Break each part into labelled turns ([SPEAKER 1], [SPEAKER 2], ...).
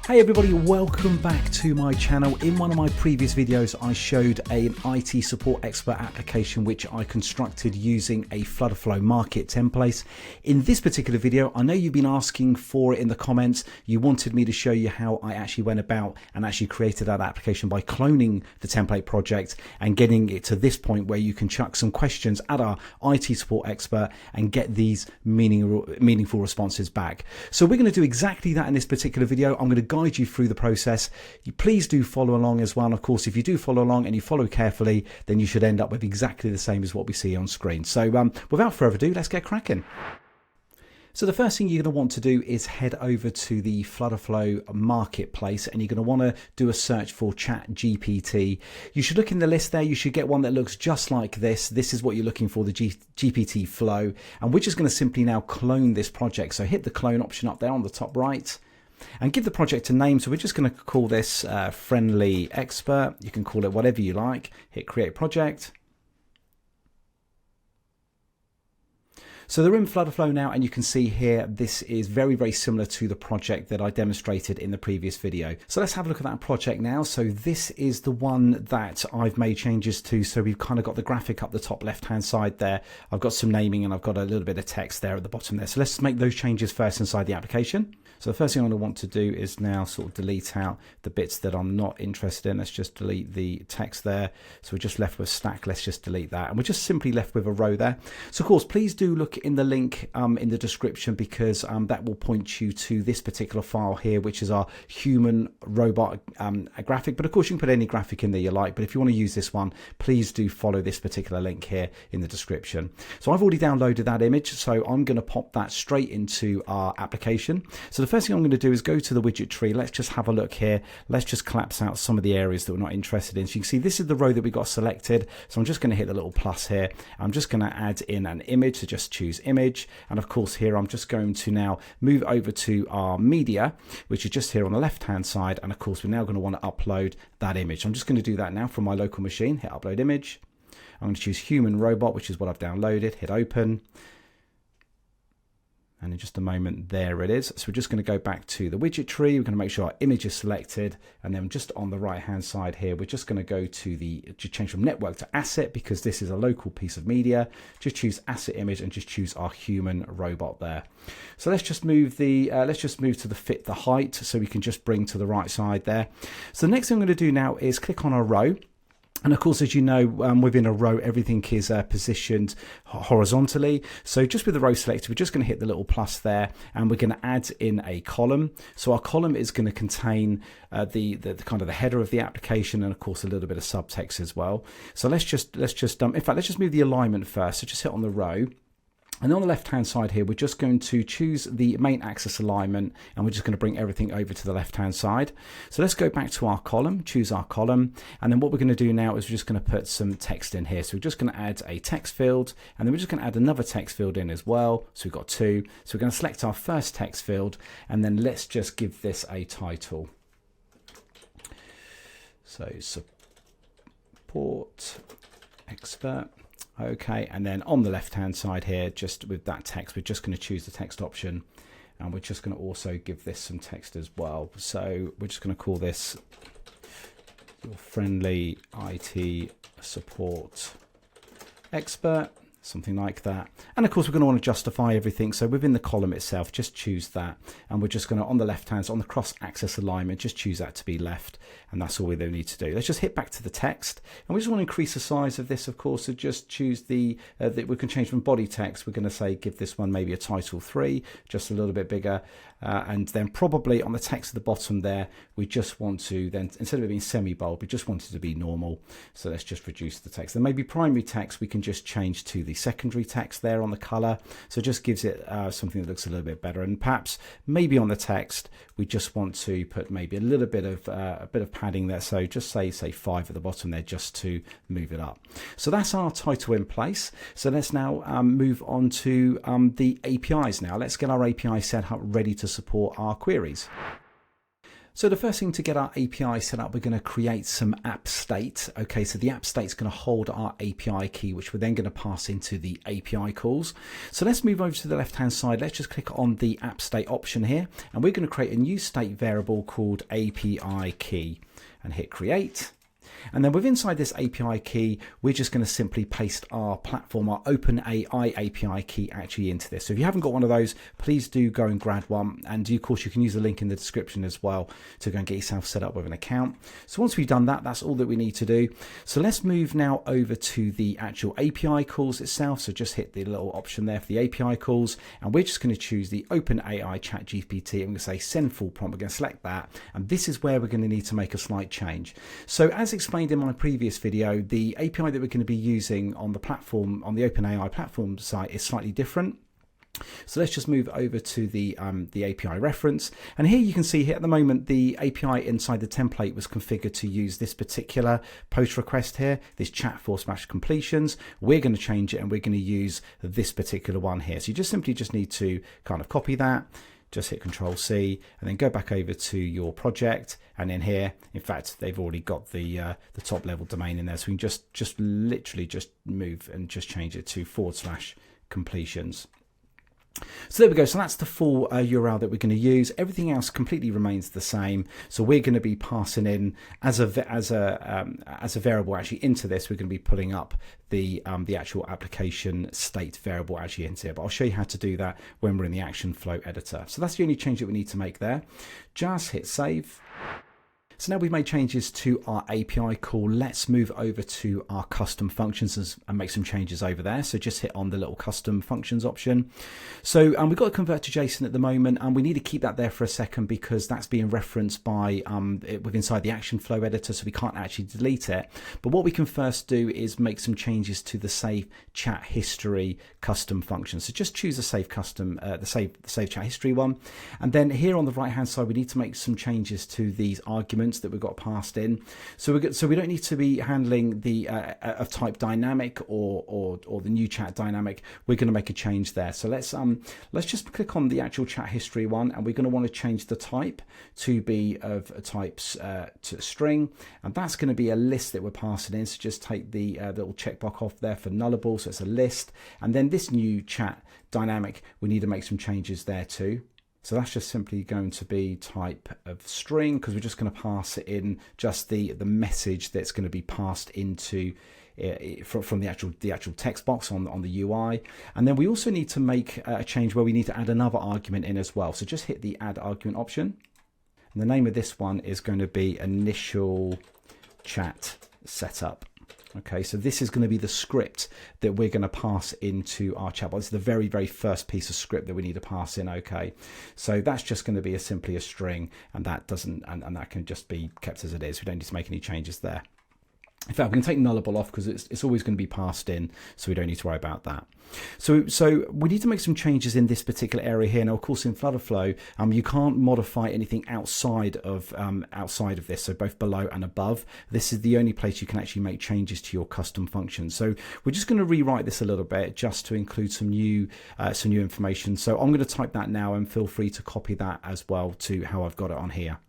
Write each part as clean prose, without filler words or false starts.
[SPEAKER 1] Hey everybody, welcome back to my channel. In one of my previous videos, I showed an IT Support Expert application which I constructed using a Flow market template. In this particular video, I know you've been asking for it in the comments. You wanted me to show you how I actually went about and actually created that application by cloning the template project and getting it to this point where you can chuck some questions at our IT Support Expert and get these meaningful responses back. So we're going to do exactly that in this particular video. I'm going to guide you through the process. You please do follow along as well. And of course, if you do follow along and you follow carefully, then you should end up with exactly the same as what we see on screen. So without further ado, let's get cracking. So the first thing you're going to want to do is head over to the Flow marketplace, and you're going to want to do a search for ChatGPT. You should look in the list there. You should get one that looks just like this. This is what you're looking for, the GPT Flow. And we're just going to simply now clone this project. So hit the clone option up there on the top right and give the project a name. So we're just going to call this Friendly Expert. You can call it whatever you like. Hit create project. So they're in Flow now, and you can see here this is very similar to the project that I demonstrated in the previous video. So let's have a look at that project now. So this is the one that I've made changes to. So we've kind of got the graphic up the top left hand side there. I've got some naming and I've got a little bit of text there at the bottom there. So let's make those changes first inside the application. So the first thing I'm going to want to do is now sort of delete out the bits that I'm not interested in. Let's just delete the text there. So we're just left with stack. Let's just delete that. And we're just simply left with a row there. So of course, please do look in the link in the description, because that will point you to this particular file here, which is our human robot graphic. But of course, you can put any graphic in there you like. But if you want to use this one, please do follow this particular link here in the description. So I've already downloaded that image. So I'm going to pop that straight into our application. So the first thing I'm going to do is go to the widget tree. Let's just have a look here. Let's just collapse out some of the areas that we're not interested in. So you can see this is the row that we got selected. So I'm just going to hit the little plus here. I'm just going to add in an image. So just choose image. And of course here, I'm just going to now move over to our media, which is just here on the left hand side. And of course, we're now going to want to upload that image. I'm just going to do that now from my local machine. Hit upload image. I'm going to choose human robot, which is what I've downloaded. Hit open. And in just a moment, there it is. So we're just going to go back to the widget tree. We're going to make sure our image is selected. And then just on the right hand side here, we're just going to go to change from network to asset, because this is a local piece of media. Just choose asset image and just choose our human robot there. So let's just move to the fit the height, so we can just bring to the right side there. So the next thing I'm going to do now is click on a row. And of course, as you know, within a row, everything is positioned horizontally. So just with the row selected, we're just going to hit the little plus there, and we're going to add in a column. So our column is going to contain the kind of the header of the application, and of course a little bit of subtext as well. So let's just in fact, let's just move the alignment first. So just hit on the row. And on the left hand side here, we're just going to choose the main axis alignment, and we're just going to bring everything over to the left hand side. So let's go back to our column, choose our column. And then what we're going to do now is we're just going to put some text in here. So we're just going to add a text field, and then we're just going to add another text field in as well. So we've got two. So we're going to select our first text field, and then let's just give this a title. So support expert. Okay, and then on the left hand side here, just with that text, we're just going to choose the text option, and we're just going to also give this some text as well. So we're just going to call this your Friendly IT Support Expert, something like that. And of course, we're going to want to justify everything. So within the column itself, just choose that. And we're just going to, on the left hand, on the cross axis alignment, just choose that to be left. And that's all we need to do. Let's just hit back to the text. And we just want to increase the size of this, of course. So just choose we can change from body text. We're going to say, give this one maybe a title 3, just a little bit bigger. And then probably on the text at the bottom there, we just want to then, instead of it being semi-bold, we just want it to be normal. So let's just reduce the text. Then maybe primary text, we can just change to the secondary text there on the color. So it just gives it something that looks a little bit better. And perhaps maybe on the text, we just want to put maybe a little bit of padding there. So just say 5 at the bottom there, just to move it up. So that's our title in place. So let's now move on to the APIs now. Let's get our API set up ready to support our queries. So the first thing to get our API set up, we're going to create some app state. Okay, so the app state is going to hold our API key, which we're then going to pass into the API calls. So let's move over to the left-hand side. Let's just click on the app state option here, and we're going to create a new state variable called API key and hit create. And then within inside this API key, we're just going to simply paste our platform, our OpenAI API key actually into this. So if you haven't got one of those, please do go and grab one. And of course, you can use the link in the description as well to go and get yourself set up with an account. So once we've done that, that's all that we need to do. So let's move now over to the actual API calls itself. So just hit the little option there for the API calls. And we're just going to choose the OpenAI ChatGPT. I'm going to say send full prompt. We're going to select that. And this is where we're going to need to make a slight change. So as explained in my previous video, the API that we're going to be using on the platform, on the OpenAI platform site, is slightly different. So let's just move over to the API reference, and here you can see here at the moment the API inside the template was configured to use this particular post request here, this chat / completions. We're going to change it and we're going to use this particular one here. So you just simply need to kind of copy that. Just hit Control C and then go back over to your project, and in here, in fact, they've already got the top level domain in there, so we can just literally move and just change it to / completions. So there we go. So that's the full URL that we're going to use. Everything else completely remains the same. So we're going to be passing in as a variable actually into this. We're going to be pulling up the actual application state variable actually into here. But I'll show you how to do that when we're in the action flow editor. So that's the only change that we need to make there. Just hit save. So now we've made changes to our API call. Let's move over to our custom functions and make some changes over there. So just hit on the little custom functions option. So we've got to convert to JSON at the moment, and we need to keep that there for a second because that's being referenced by inside the action flow editor, so we can't actually delete it. But what we can first do is make some changes to the save chat history custom function. So just choose the save custom, the save chat history one, and then here on the right hand side we need to make some changes to these arguments that we've got passed in. So we don't need to be handling the of type dynamic or the new chat dynamic. We're going to make a change there. So let's just click on the actual chat history one, and we're going to want to change the type to be of a types to string, and that's going to be a list that we're passing in. So just take the little checkbox off there for nullable, so it's a list. And then this new chat dynamic, we need to make some changes there too. So that's just simply going to be type of string, because we're just going to pass it in just the message that's going to be passed into from the actual text box on the UI. And then we also need to make a change where we need to add another argument in as well. So just hit the add argument option. And the name of this one is going to be initial chat setup. Okay, so this is going to be the script that we're going to pass into our chatbot. This is the very, very first piece of script that we need to pass in. Okay, so that's just going to be simply a string, and that doesn't, and that can just be kept as it is. We don't need to make any changes there. In fact, we can take nullable off because it's always going to be passed in, so we don't need to worry about that. So we need to make some changes in this particular area here. Now, of course, in Flutterflow, you can't modify anything outside of this, so both below and above. This is the only place you can actually make changes to your custom functions. So we're just going to rewrite this a little bit just to include some new information. So I'm going to type that now, and feel free to copy that as well to how I've got it on here.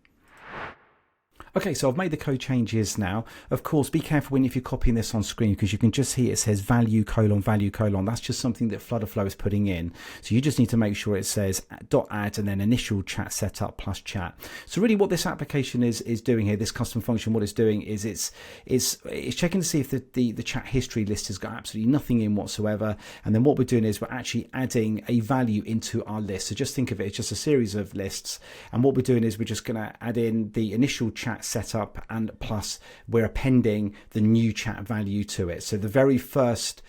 [SPEAKER 1] Okay, so I've made the code changes now. Of course, be careful if you're copying this on screen, because you can just see it says value : value : That's just something that Flutterflow is putting in. So you just need to make sure it says .add and then initial chat setup plus chat. So really what this application is doing here, this custom function, what it's doing is it's checking to see if the chat history list has got absolutely nothing in whatsoever. And then what we're doing is we're actually adding a value into our list. So just think of it as just a series of lists. And what we're doing is we're just going to add in the initial chat setup, and plus we're appending the new chat value to it. So the very first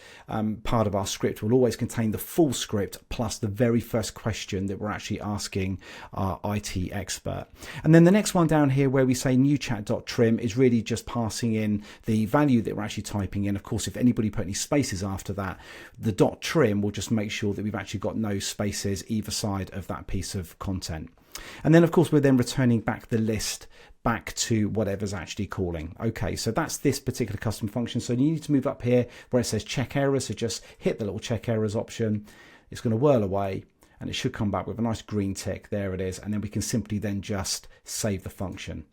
[SPEAKER 1] part of our script will always contain the full script plus the very first question that we're actually asking our IT expert. And then the next one down here where we say new chat.trim is really just passing in the value that we're actually typing in. Of course, if anybody put any spaces after that, the .trim will just make sure that we've actually got no spaces either side of that piece of content. And then of course we're then returning back the list back to whatever's actually calling. Okay, so that's this particular custom function. So you need to move up here where it says check errors. So just hit the little check errors option. It's going to whirl away. and it should come back with a nice green tick. There it is. And then we can simply then just save the function.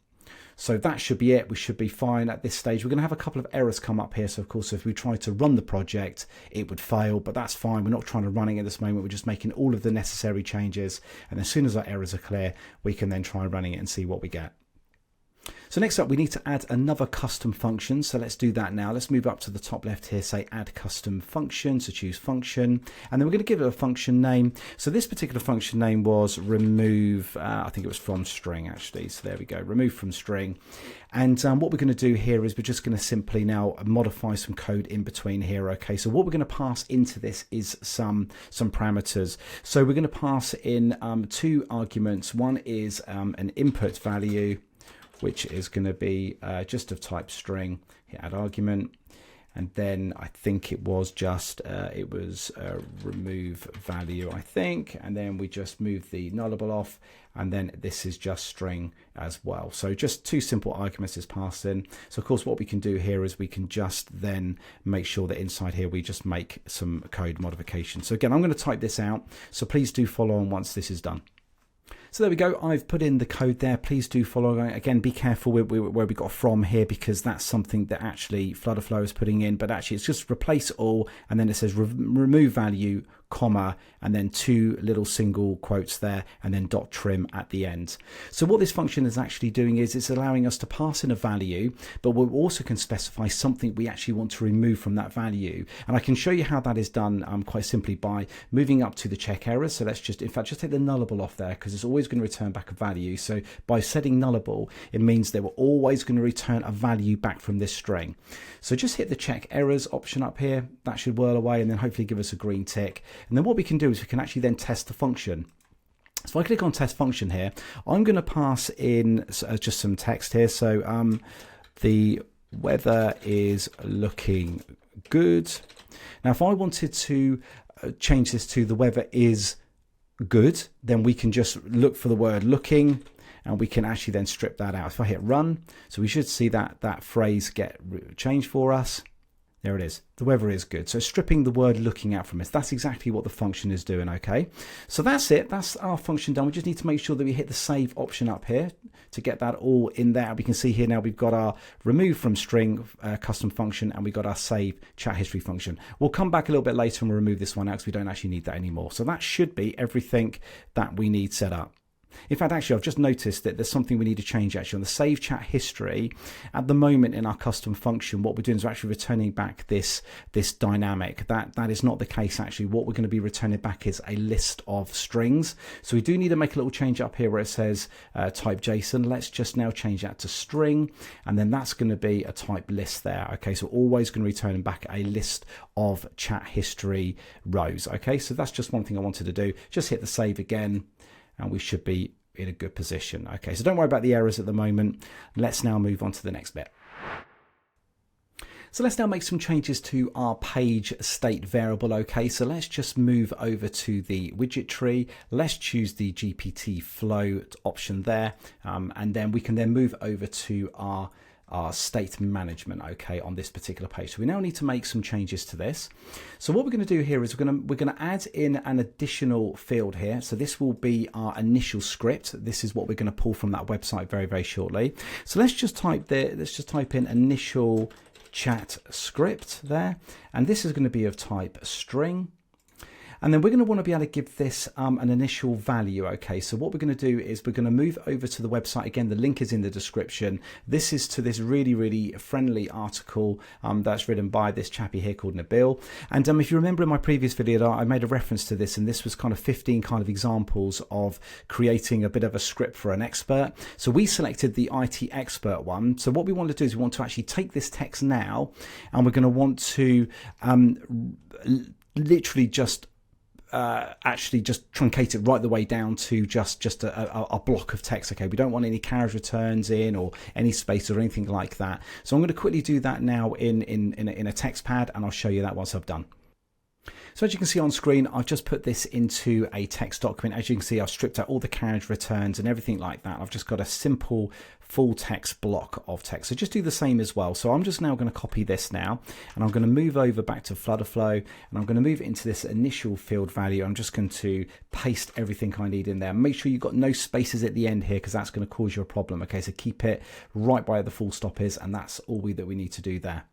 [SPEAKER 1] So that should be it. We should be fine at this stage. We're going to have a couple of errors come up here. So of course, if we try to run the project, it would fail, but that's fine. We're not trying to run it at this moment. We're just making all of the necessary changes. And as soon as our errors are clear, we can then try running it and see what we get. So next up, we need to add another custom function. So let's do that now. Let's move up to the top left here, say add custom function. So choose function, and then we're going to give it a function name. So this particular function name was remove, I think it was from string actually. So there we go, remove from string. And what we're going to do here is we're just going to simply now modify some code in between here. Okay, so what we're going to pass into this is some parameters. So we're going to pass in 2 arguments. One is an input value, which is going to be just of type string. Hit add argument, and then I think it was just remove value, I think, and then we just move the nullable off, and then this is just string as well. So just 2 simple arguments is passed in. So of course what we can do here is we can just then make sure that inside here we just make some code modifications. So again, I'm going to type this out, so please do follow on once this is done. So there we go. I've put in the code there. Please do follow. Again, be careful where we got from here, because that's something that actually Flutterflow is putting in. But actually, it's just replace all, and then it says remove value, comma, and then 2 little single quotes there, and then dot trim at the end. So what this function is actually doing is it's allowing us to pass in a value, but we also can specify something we actually want to remove from that value. And I can show you how that is done quite simply by moving up to the check errors. So let's just, in fact, just take the nullable off there, because it's always going to return back a value. So by setting nullable, it means that we're always going to return a value back from this string. So just hit the check errors option up here. That should whirl away and then hopefully give us a green tick. And then what we can do is we can actually then test the function. So if I click on test function here, I'm going to pass in just some text here. So the weather is looking good. Now, if I wanted to change this to the weather is good, then we can just look for the word looking, and we can actually then strip that out. If I hit run, so we should see that phrase get changed for us. There it is. The weather is good. So stripping the word looking out from this. That's exactly what the function is doing, okay? So that's it. That's our function done. We just need to make sure that we hit the save option up here to get that all in there. We can see here now we've got our remove from string custom function, and we've got our save chat history function. We'll come back a little bit later and we'll remove this one out because we don't actually need that anymore. So that should be everything that we need set up. In fact, actually, I've just noticed that there's something we need to change actually on the save chat history. At the moment in our custom function, what we're doing is we're actually returning back this dynamic. That is not the case actually. What we're going to be returning back is a list of strings. So we do need to make a little change up here where it says type JSON. Let's just now change that to string, and then that's going to be a type list there. Okay, so always going to return back a list of chat history rows. Okay, so that's just one thing I wanted to do. Just hit the save again, and we should be in a good position. Okay, so don't worry about the errors at the moment. Let's now move on to the next bit. So let's now make some changes to our page state variable. Okay, so let's just move over to the widget tree. Let's choose the GPT flow option there, and then we can then move over to our state management, okay, on this particular page. So we now need to make some changes to this. So what we're going to do here is we're going to add in an additional field here. So this will be our initial script. This is what we're going to pull from that website very, very shortly. So let's just type in initial chat script there, and this is going to be of type string. And then we're going to want to be able to give this an initial value. Okay, so what we're going to do is we're going to move over to the website. Again, the link is in the description. This is to this really, really friendly article that's written by this chappie here called Nabil. And if you remember in my previous video, I made a reference to this, and this was kind of 15 kind of examples of creating a bit of a script for an expert. So we selected the IT expert one. So what we want to do is we want to actually take this text now, and we're going to want to literally just actually just truncate it right the way down to just a block of text. Okay, we don't want any carriage returns in or any space or anything like that. So I'm going to quickly do that now in a text pad, and I'll show you that once I've done. So as you can see on screen, I've just put this into a text document. As you can see, I've stripped out all the carriage returns and everything like that. I've just got a simple full text block of text. So just do the same as well. So I'm just now going to copy this now, and I'm going to move over back to Flutterflow, and I'm going to move it into this initial field value. I'm just going to paste everything I need in there. Make sure you've got no spaces at the end here, because that's going to cause you a problem. Okay, so keep it right by the full stop is, and that's all that we need to do there.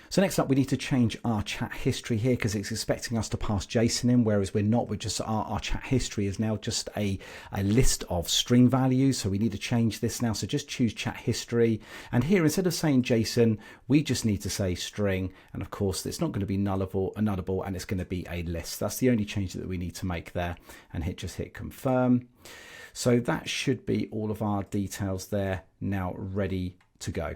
[SPEAKER 1] So next up, we need to change our chat history here, because it's expecting us to pass JSON in, whereas we're not. We're just our chat history is now just a list of string values. So we need to change this now. So just choose chat history. And here, instead of saying JSON, we just need to say string. And of course, it's not going to be nullable, and it's going to be a list. That's the only change that we need to make there. And just hit confirm. So that should be all of our details there now ready to go.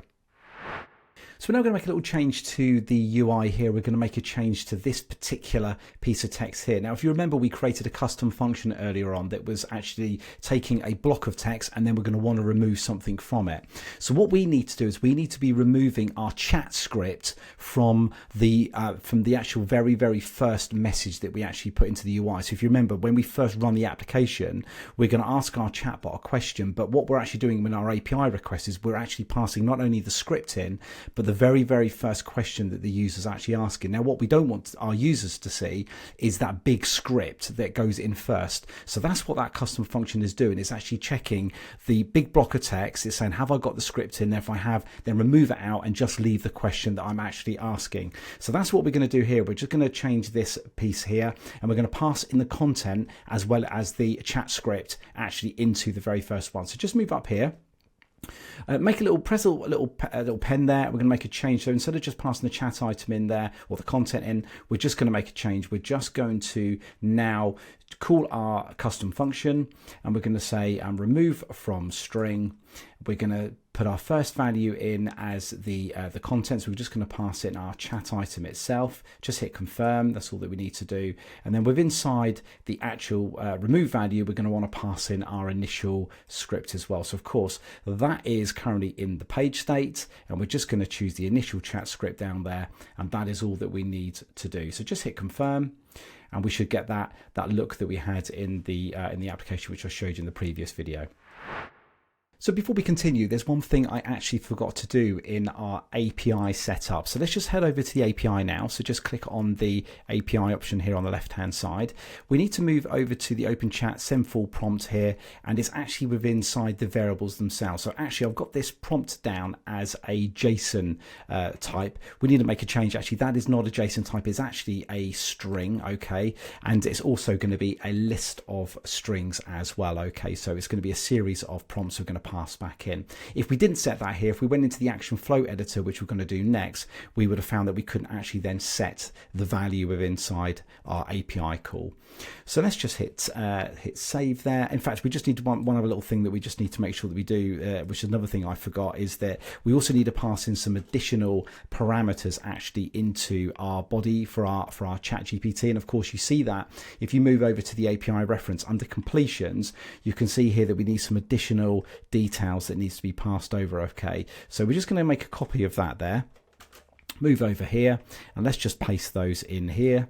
[SPEAKER 1] So we're now going to make a little change to the UI here. We're going to make a change to this particular piece of text here. Now, if you remember, we created a custom function earlier on that was actually taking a block of text, and then we're going to want to remove something from it. So what we need to do is we need to be removing our chat script from the actual very first message that we actually put into the UI. So if you remember, when we first run the application, we're going to ask our chatbot a question, but what we're actually doing with our API request is we're actually passing not only the script in, but the very first question that the user's actually asking. Now, what we don't want our users to see is that big script that goes in first. So that's what that custom function is doing. It's actually checking the big block of text. It's saying, have I got the script in? If I have, then remove it out and just leave the question that I'm actually asking. So that's what we're going to do here. We're just going to change this piece here, and we're going to pass in the content as well as the chat script actually into the very first one. So just move up here. Press a little pen there. We're going to make a change. So instead of just passing the chat item in there or the content in, we're just going to make a change. We're just going to now call our custom function, and we're going to say remove from string. We're going to put our first value in as the content. So we're just going to pass in our chat item itself. Just hit confirm. That's all that we need to do. And then within inside the actual remove value, we're going to want to pass in our initial script as well. So of course, that is currently in the page state, and we're just going to choose the initial chat script down there, and that is all that we need to do. So just hit confirm, and we should get that look that we had in the application which I showed you in the previous video. So before we continue, there's one thing I actually forgot to do in our API setup. So let's just head over to the API now. So just click on the API option here on the left-hand side. We need to move over to the open chat, send full prompt here, and it's actually within inside the variables themselves. So actually I've got this prompt down as a JSON type. We need to make a change. Actually, that is not a JSON type. It's actually a string, okay? And it's also going to be a list of strings as well, okay? So it's going to be a series of prompts we're going to pass back in. If we didn't set that here, if we went into the action flow editor, which we're going to do next, we would have found that we couldn't actually then set the value of inside our API call. So let's just hit save there. In fact, we just need one other little thing that we just need to make sure that we do, which is another thing I forgot, is that we also need to pass in some additional parameters actually into our body for our ChatGPT. And of course, you see that if you move over to the API reference under completions, you can see here that we need some additional details that needs to be passed over. Okay, so we're just going to make a copy of that there, move over here, and let's just paste those in here.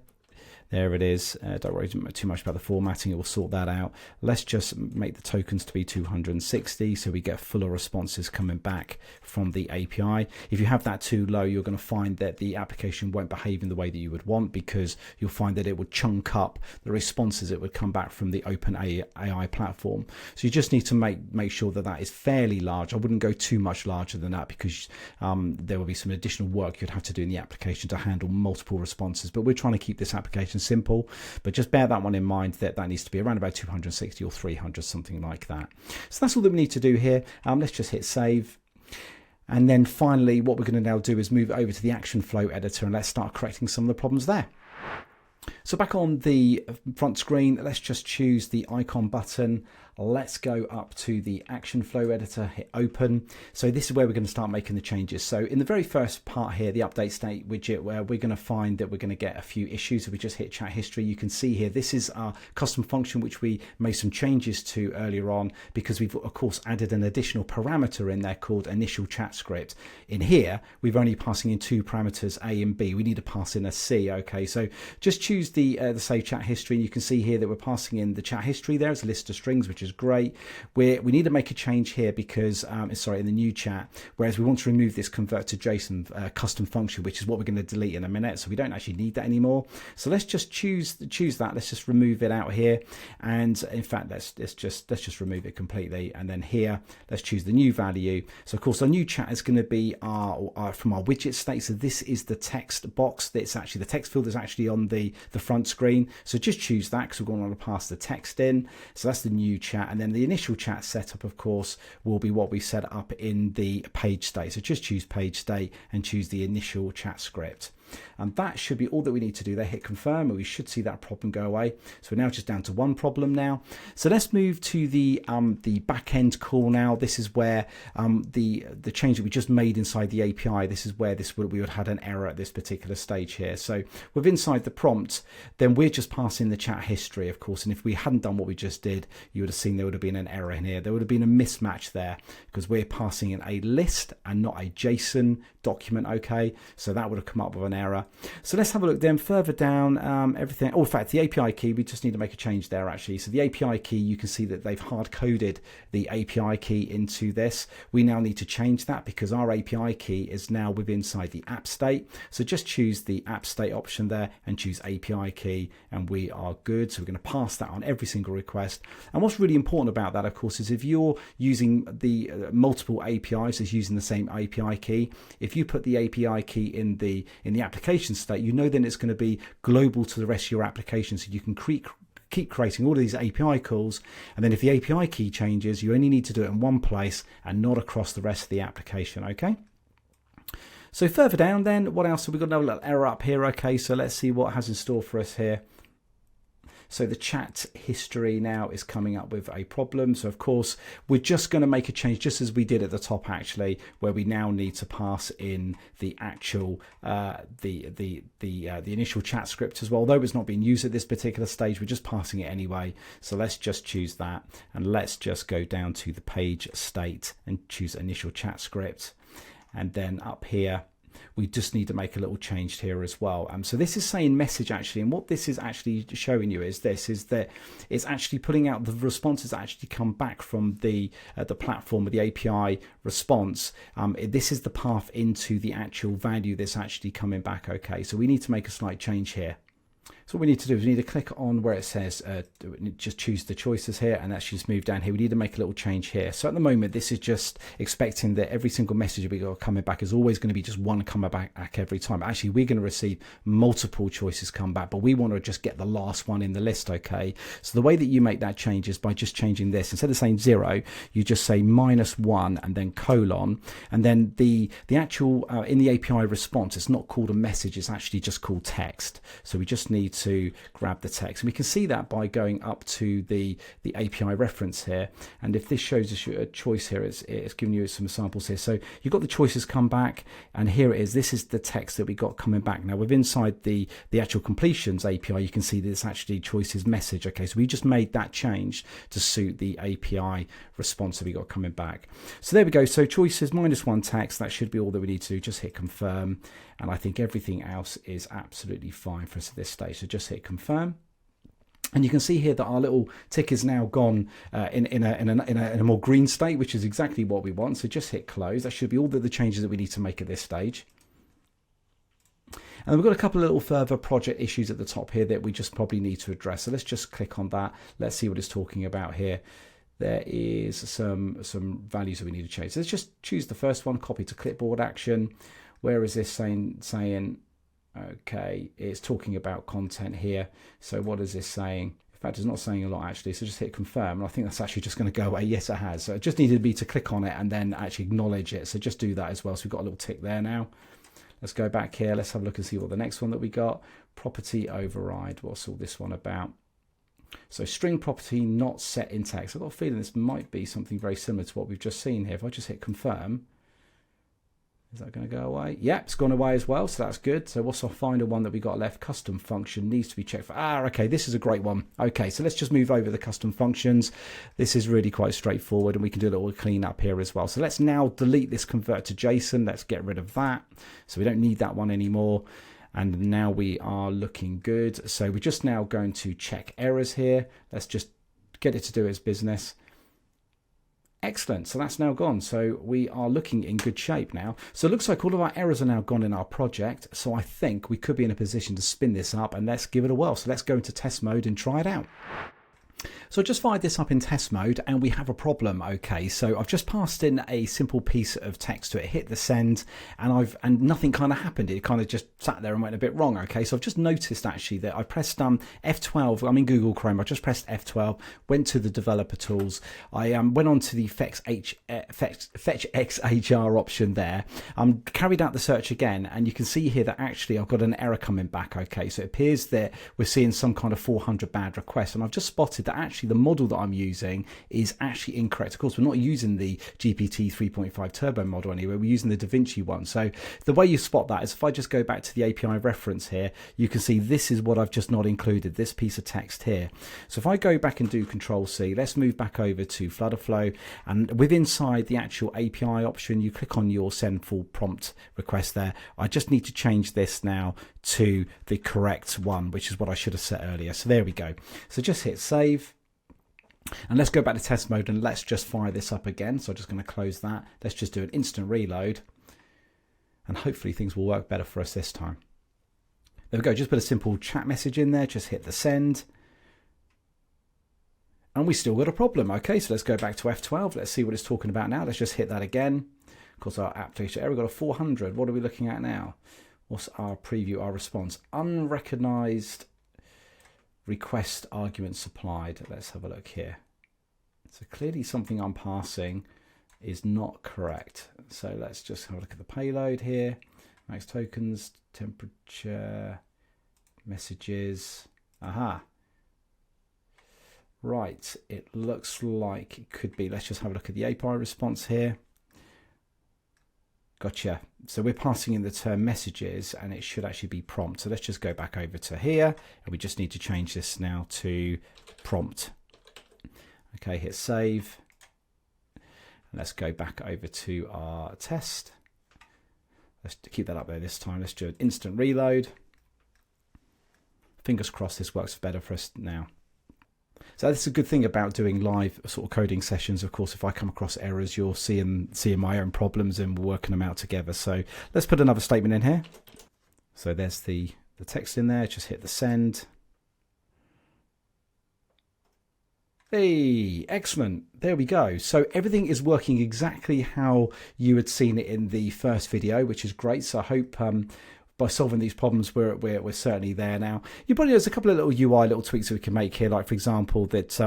[SPEAKER 1] There it is. Don't worry too much about the formatting, it will sort that out. Let's just make the tokens to be 260 so we get fuller responses coming back from the API. If you have that too low, you're going to find that the application won't behave in the way that you would want, because you'll find that it would chunk up the responses that would come back from the open AI platform. So you just need to make sure that that is fairly large. I wouldn't go too much larger than that, because there will be some additional work you'd have to do in the application to handle multiple responses. But we're trying to keep this application simple, but just bear that one in mind, that needs to be around about 260 or 300, something like that. So that's all that we need to do here. Let's just hit save. And then finally, what we're going to now do is move over to the action flow editor, and let's start correcting some of the problems there. So back on the front screen, let's just choose the icon button. let's go up to the action flow editor, hit open. So this is where we're going to start making the changes. So in the very first part here, the update state widget, where we're going to find that we're going to get a few issues. If we just hit chat history, you can see here, this is our custom function, which we made some changes to earlier on, because we've of course added an additional parameter in there called initial chat script. In here, we've only passing in two parameters, A and B. We need to pass in a C. Okay, so just choose the save chat history, and you can see here that we're passing in the chat history there as a list of strings, which is great. We need to make a change here because in the new chat, whereas we want to remove this convert to JSON custom function, which is what we're going to delete in a minute. So we don't actually need that anymore. So let's just choose that. Let's just remove it out here, and in fact let's just remove it completely. And then here, let's choose the new value. So of course our new chat is going to be from our widget state. So this is the text box. That's actually the text field is actually on the front screen. So just choose that because we're going to want to pass the text in. So that's the new chat, and then the initial chat setup of course will be what we set up in the page state. So just choose page state and choose the initial chat script. And that should be all that we need to do there. Hit confirm, and we should see that problem go away. So we're now just down to one problem now. So let's move to the back end call now. This is where the change that we just made inside the API, this is where we would have had an error at this particular stage here. So with inside the prompt, then we're just passing the chat history, of course. And if we hadn't done what we just did, you would have seen there would have been an error in here. There would have been a mismatch there because we're passing in a list and not a JSON document. Okay, so that would have come up with an error. So let's have a look then further down. Everything. Oh, in fact, the API key, we just need to make a change there actually. So the API key, you can see that they've hard coded the API key into this. We now need to change that because our API key is now within inside the app state. So just choose the app state option there and choose API key, and we are good. So we're going to pass that on every single request. And what's really important about that, of course, is if you're using the multiple APIs as using the same API key, if you put the API key in the application state, you know then it's going to be global to the rest of your application, so you can keep creating all of these API calls, and then if the API key changes, you only need to do it in one place and not across the rest of the application. Okay, so further down then, what else have we got? Another little error up here. Okay, so let's see what it has in store for us here. So the chat history now is coming up with a problem. So of course, we're just going to make a change just as we did at the top actually, where we now need to pass in the actual the initial chat script as well. Although it's not being used at this particular stage, we're just passing it anyway. So let's just choose that, and let's just go down to the page state and choose initial chat script. And then up here, we just need to make a little change here as well. So this is saying message actually, and what this is actually showing you is that it's actually putting out the responses that actually come back from the platform with the API response. This is the path into the actual value that's actually coming back. Okay, so we need to make a slight change here. So what we need to do is we need to click on where it says just choose the choices here, and actually just move down here. We need to make a little change here. So at the moment, this is just expecting that every single message we got coming back is always going to be just one coming back every time. Actually, we're going to receive multiple choices come back, but we want to just get the last one in the list. Okay, so the way that you make that change is by just changing this. Instead of saying 0, you just say -1 and then colon, and then the actual in the API response, it's not called a message, it's actually just called text. So we just need to grab the text, and we can see that by going up to the API reference here. And if this shows us a choice here, it's giving you some samples here. So you've got the choices come back, and here it is. This is the text that we got coming back. Now with inside the actual completions API, you can see that it's actually choices message. Okay, so we just made that change to suit the API response that we got coming back. So there we go. So choices -1 text, that should be all that we need to do. Just hit confirm, and I think everything else is absolutely fine for us at this stage. So just hit confirm, and you can see here that our little tick is now gone in a more green state, which is exactly what we want. So just hit close. That should be all the changes that we need to make at this stage. And we've got a couple of little further project issues at the top here that we just probably need to address. So let's just click on that. Let's see what it's talking about here. There is some values that we need to change. So let's just choose the first one, copy to clipboard action. Where is this saying? Okay, it's talking about content here. So what is this saying? In fact, it's not saying a lot actually. So just hit confirm, and I think that's actually just going to go away. Yes, it has. So it just needed me to click on it and then actually acknowledge it. So just do that as well. So we've got a little tick there now. Let's go back here. Let's have a look and see what the next one that we got. Property override. What's all this one about? So string property not set in text. I've got a feeling this might be something very similar to what we've just seen here. If I just hit confirm, is that going to go away? Yeah, it's gone away as well, so that's good. So what's our final one that we got left? Custom function needs to be checked for. Okay, this is a great one. Okay, so let's just move over the custom functions. This is really quite straightforward, and we can do a little clean up here as well. So let's now delete this convert to JSON. Let's get rid of that. So we don't need that one anymore. And now we are looking good. So we're just now going to check errors here. Let's just get it to do its business. Excellent, so that's now gone. So we are looking in good shape now. So it looks like all of our errors are now gone in our project. So I think we could be in a position to spin this up, and let's give it a whirl. So let's go into test mode and try it out. So I just fired this up in test mode and we have a problem. Okay, so I've just passed in a simple piece of text to it, hit the send, and nothing kind of happened. It kind of just sat there and went a bit wrong. Okay, so I've just noticed actually that I pressed F12. I'm in Google Chrome. I just pressed F12, went to the developer tools. I went on to the fetch XHR option there. Carried out the search again, and you can see here that actually I've got an error coming back. Okay, so it appears that we're seeing some kind of 400 bad requests, and I've just spotted that actually the model that I'm using is actually incorrect. Of course, we're not using the GPT 3.5 turbo model anyway, we're using the DaVinci one. So the way you spot that is if I just go back to the API reference here, you can see this is what I've just not included, this piece of text here. So if I go back and do Control C, let's move back over to Flutterflow, and within inside the actual API option, you click on your send full prompt request there. I just need to change this now to the correct one, which is what I should have set earlier. So there we go. So just hit save. And let's go back to test mode and let's just fire this up again. So I'm just going to close that. Let's just do an instant reload. And hopefully things will work better for us this time. There we go. Just put a simple chat message in there. Just hit the send. And we still got a problem. Okay, so let's go back to F12. Let's see what it's talking about now. Let's just hit that again. Of course, our application error got a 400. What are we looking at now? What's our preview, our response? Unrecognized request argument supplied. Let's have a look here. So clearly something I'm passing is not correct. So let's just have a look at the payload here. Max tokens, temperature, messages. Aha. Right, it looks like it could be. Let's just have a look at the API response here. Gotcha. So we're passing in the term messages and it should actually be prompt. So let's just go back over to here and we just need to change this now to prompt. Okay, hit save. And let's go back over to our test. Let's keep that up there this time. Let's do an instant reload. Fingers crossed this works better for us now. So that's a good thing about doing live sort of coding sessions. Of course, if I come across errors, you're seeing my own problems and we're working them out together. So let's put another statement in here. So there's the text in there. Just hit the send. Hey, excellent. There we go. So everything is working exactly how you had seen it in the first video, which is great. So I hope by solving these problems, we're certainly there now. You probably there's a couple of little UI little tweaks that we can make here, like for example that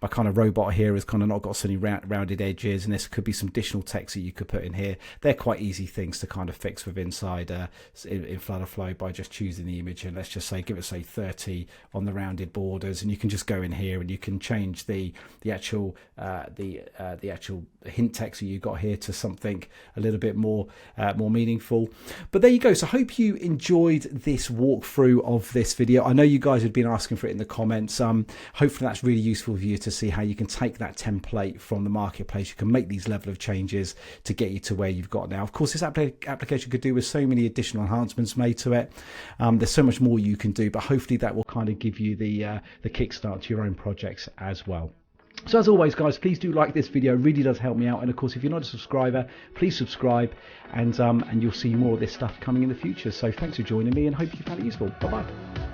[SPEAKER 1] my kind of robot here has kind of not got so many rounded edges, and this could be some additional text that you could put in here. They're quite easy things to kind of fix with inside in Flutterflow by just choosing the image, and let's just say give it say 30 on the rounded borders, and you can just go in here and you can change the actual hint text that you got here to something a little bit more meaningful. But there you go. So I hope you enjoyed this walkthrough of this video. I know you guys have been asking for it in the comments. Hopefully that's really useful for you to see how you can take that template from the marketplace. You can make these level of changes to get you to where you've got now. Of course, this application could do with so many additional enhancements made to it. There's so much more you can do, but hopefully that will kind of give you the kickstart to your own projects as well. So as always, guys, please do like this video. It really does help me out. And of course, if you're not a subscriber, please subscribe, and you'll see more of this stuff coming in the future. So thanks for joining me and hope you found it useful. Bye-bye.